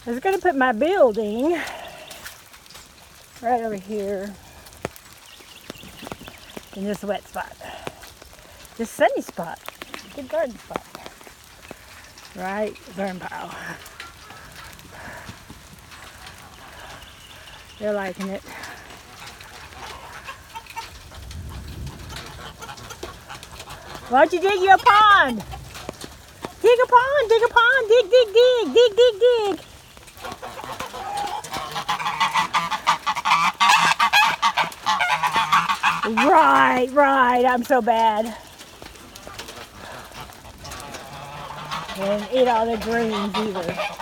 I was going to put my building right over here in this wet spot. This sunny spot. Good garden spot. Right, burn pile. They're liking it. Why don't you dig you a pond? Dig a pond, dig a pond, dig, dig, dig, dig, dig, dig. Right, I'm so bad. And eat all the greens either.